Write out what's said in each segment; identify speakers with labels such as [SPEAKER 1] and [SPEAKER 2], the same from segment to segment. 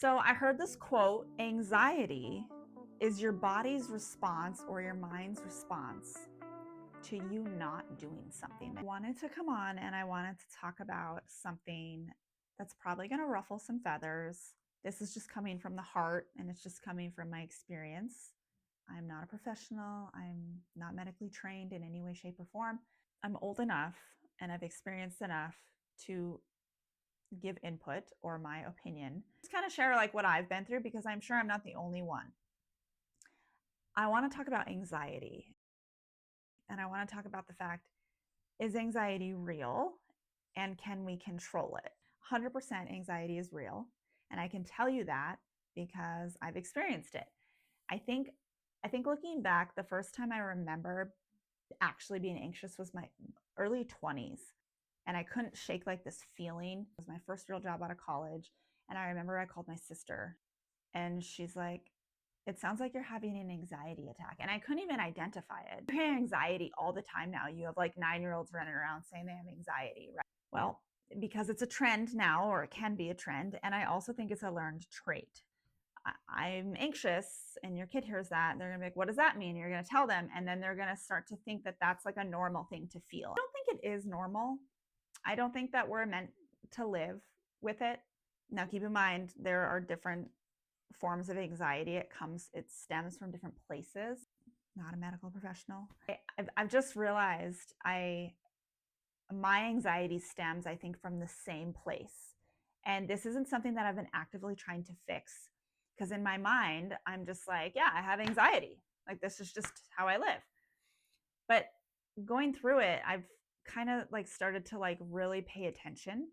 [SPEAKER 1] So I heard this quote: anxiety is your body's response or your mind's response to you not doing something. I wanted to come on and I wanted to talk about something that's probably going to ruffle some feathers. This is just coming from the heart and it's just coming from my experience. I'm not a professional. I'm not medically trained in any way, shape, or form. I'm old enough and I've experienced enough to give input or my opinion. Just kind of share like what I've been through because I'm sure I'm not the only one. I want to talk about anxiety. And I want to talk about the fact, is anxiety real and can we control it? 100% anxiety is real. And I can tell you that because I've experienced it. I think looking back, the first time I remember actually being anxious was my early 20s. And I couldn't shake like this feeling. It was my first real job out of college. And I remember I called my sister and she's like, it sounds like you're having an anxiety attack. And I couldn't even identify it. You're having anxiety all the time now. You have like 9-year-olds running around saying they have anxiety, right? Well, because it's a trend now, or it can be a trend. And I also think it's a learned trait. I'm anxious, and your kid hears that, and they're gonna be like, what does that mean? You're gonna tell them, and then they're gonna start to think that that's like a normal thing to feel. I don't think it is normal. I don't think that we're meant to live with it. Now, keep in mind, there are different forms of anxiety. It stems from different places. Not a medical professional. I've just realized my anxiety stems, I think, from the same place. And this isn't something that I've been actively trying to fix, because in my mind, I'm just like, yeah, I have anxiety. Like, this is just how I live. But going through it, I've kind of like started to like really pay attention.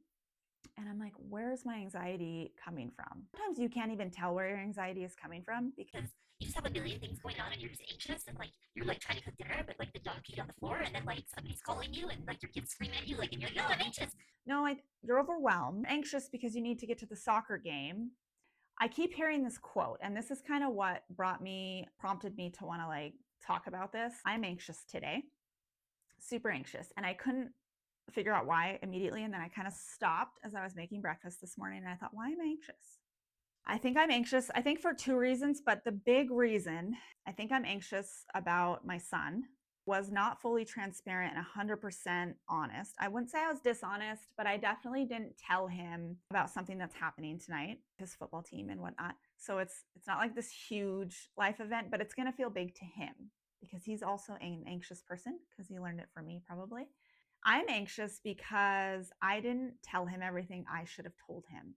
[SPEAKER 1] And I'm like, where's my anxiety coming from? Sometimes you can't even tell where your anxiety is coming from because
[SPEAKER 2] You just have a million things going on and you're just anxious and like you're like trying to cook dinner but like the dog peed on the floor and then like somebody's calling you and like your kids scream at you like and you're like, no, I'm anxious.
[SPEAKER 1] No, you're overwhelmed, anxious because you need to get to the soccer game. I keep hearing this quote, and this is kind of what prompted me to want to like talk about this. I'm anxious today, super anxious, and I couldn't figure out why immediately. And then I kind of stopped as I was making breakfast this morning and I thought, why am I anxious? I think I'm anxious, I think for two reasons, but the big reason I think I'm anxious about my son was not fully transparent and 100% honest. I wouldn't say I was dishonest, but I definitely didn't tell him about something that's happening tonight, his football team and whatnot. So it's not like this huge life event, but it's going to feel big to him because he's also an anxious person because he learned it from me probably. I'm anxious because I didn't tell him everything I should have told him.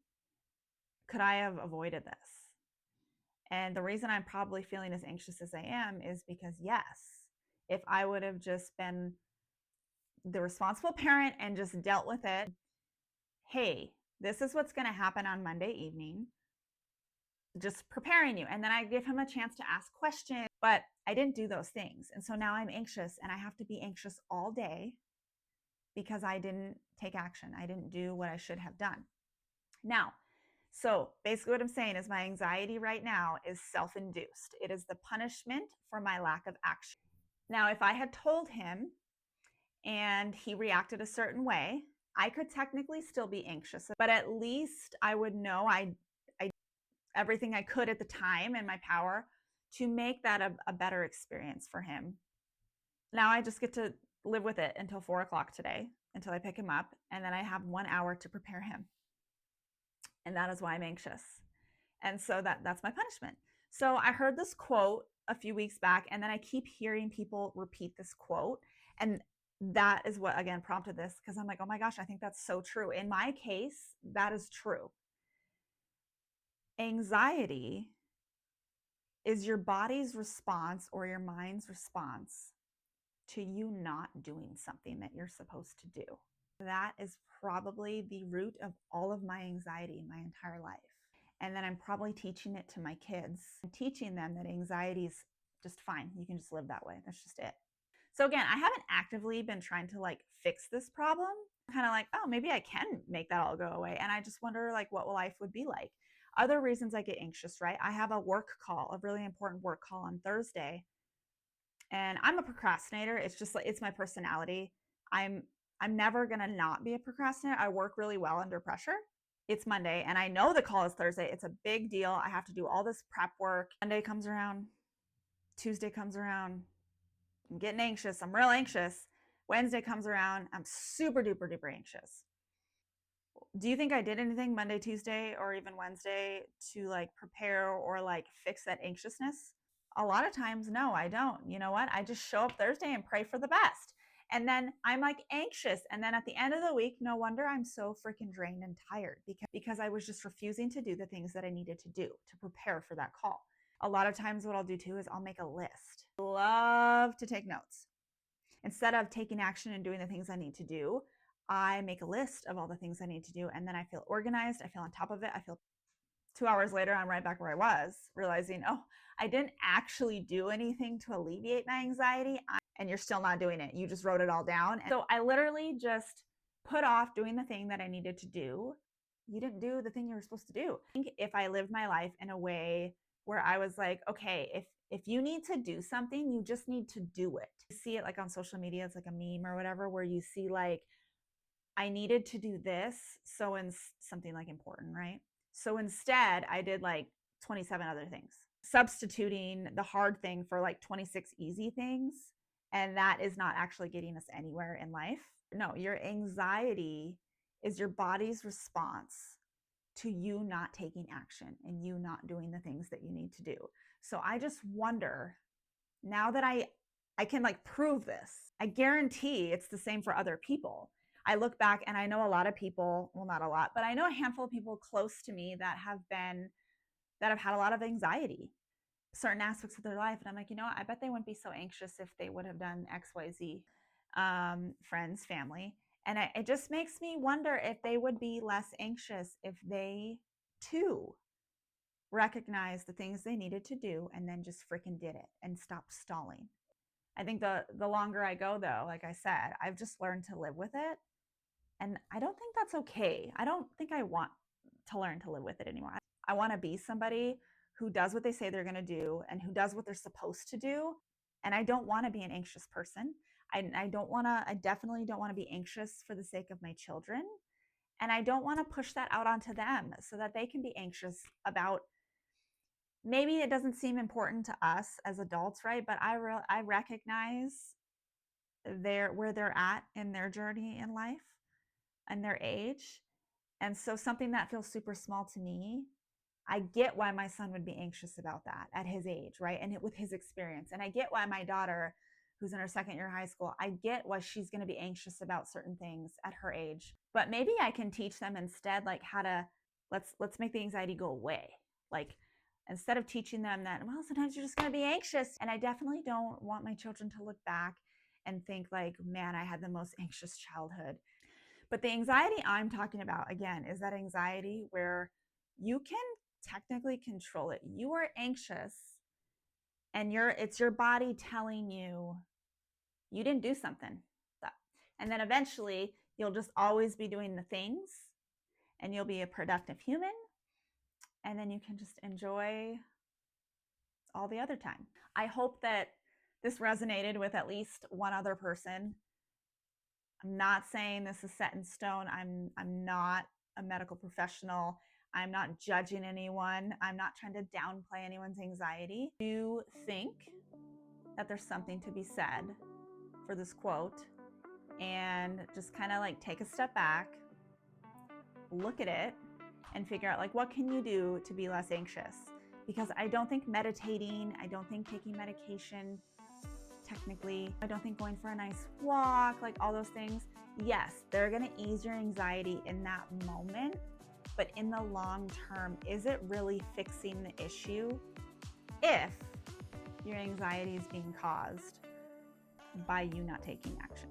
[SPEAKER 1] Could I have avoided this? And the reason I'm probably feeling as anxious as I am is because, yes, if I would have just been the responsible parent and just dealt with it, hey, this is what's going to happen on Monday evening, just preparing you. And then I give him a chance to ask questions, but I didn't do those things. And so now I'm anxious and I have to be anxious all day because I didn't take action. I didn't do what I should have done. Now, so basically what I'm saying is my anxiety right now is self-induced. It is the punishment for my lack of action. Now, if I had told him and he reacted a certain way, I could technically still be anxious, but at least I would know I everything I could at the time in my power to make that a better experience for him. Now I just get to live with it until 4 o'clock today, until I pick him up, and then I have 1 hour to prepare him. And that is why I'm anxious. And so that's my punishment. So I heard this quote a few weeks back, and then I keep hearing people repeat this quote. And that is what, again, prompted this, because I'm like, oh my gosh, I think that's so true. In my case, that is true. Anxiety is your body's response or your mind's response to you not doing something that you're supposed to do. That is probably the root of all of my anxiety in my entire life. And then I'm probably teaching it to my kids. I'm teaching them that anxiety is just fine. You can just live that way. That's just it. So again, I haven't actively been trying to like fix this problem. I'm kind of like, oh, maybe I can make that all go away. And I just wonder like what life would be like. Other reasons I get anxious, right? I have a work call, a really important work call on Thursday. And I'm a procrastinator. It's just like, it's my personality. I'm never going to not be a procrastinator. I work really well under pressure. It's Monday and I know the call is Thursday. It's a big deal. I have to do all this prep work. Monday comes around, Tuesday comes around. I'm getting anxious. I'm real anxious. Wednesday comes around. I'm super duper duper anxious. Do you think I did anything Monday, Tuesday, or even Wednesday to like prepare or like fix that anxiousness? A lot of times, no, I don't. You know what? I just show up Thursday and pray for the best. And then I'm like anxious. And then at the end of the week, no wonder I'm so freaking drained and tired because I was just refusing to do the things that I needed to do to prepare for that call. A lot of times, what I'll do too is I'll make a list. I love to take notes. Instead of taking action and doing the things I need to do, I make a list of all the things I need to do. And then I feel organized. I feel on top of it. I feel 2 hours later, I'm right back where I was, realizing, oh, I didn't actually do anything to alleviate my anxiety. And you're still not doing it. You just wrote it all down. And so I literally just put off doing the thing that I needed to do. You didn't do the thing you were supposed to do. I think if I lived my life in a way where I was like, okay, if you need to do something, you just need to do it. You see it like on social media, it's like a meme or whatever, where you see like, I needed to do this. So in something like important, right? So instead, I did like 27 other things, substituting the hard thing for like 26 easy things. And that is not actually getting us anywhere in life. No, your anxiety is your body's response to you not taking action and you not doing the things that you need to do. So I just wonder, now that I can like prove this, I guarantee it's the same for other people. I look back and I know a lot of people, well, not a lot, but I know a handful of people close to me that have had a lot of anxiety, certain aspects of their life. And I'm like, you know what? I bet they wouldn't be so anxious if they would have done XYZ, friends, family. And it just makes me wonder if they would be less anxious if they too recognized the things they needed to do and then just freaking did it and stopped stalling. I think the longer I go though, like I said, I've just learned to live with it. And I don't think that's okay. I don't think I want to learn to live with it anymore. I want to be somebody who does what they say they're going to do and who does what they're supposed to do. And I don't want to be an anxious person. I definitely don't want to be anxious for the sake of my children. And I don't want to push that out onto them so that they can be anxious about, maybe it doesn't seem important to us as adults, right? But I recognize where they're at in their journey in life and their age. And so something that feels super small to me, I get why my son would be anxious about that at his age, right? And with his experience. And I get why my daughter, who's in her second year of high school, I get why she's going to be anxious about certain things at her age. But maybe I can teach them instead, like how to, let's make the anxiety go away. Like instead of teaching them that, well, sometimes you're just going to be anxious. And I definitely don't want my children to look back and think like, man, I had the most anxious childhood. But the anxiety I'm talking about, again, is that anxiety where you can technically control it. You are anxious and it's your body telling you you didn't do something. And then eventually you'll just always be doing the things and you'll be a productive human. And then you can just enjoy all the other time. I hope that this resonated with at least one other person. I'm not saying this is set in stone. I'm not a medical professional. I'm not judging anyone. I'm not trying to downplay anyone's anxiety. I do think that there's something to be said for this quote and just kind of like take a step back, look at it, and figure out like what can you do to be less anxious? Because I don't think meditating, I don't think taking medication, technically, I don't think going for a nice walk, like all those things, yes, they're going to ease your anxiety in that moment, but in the long term, is it really fixing the issue if your anxiety is being caused by you not taking action?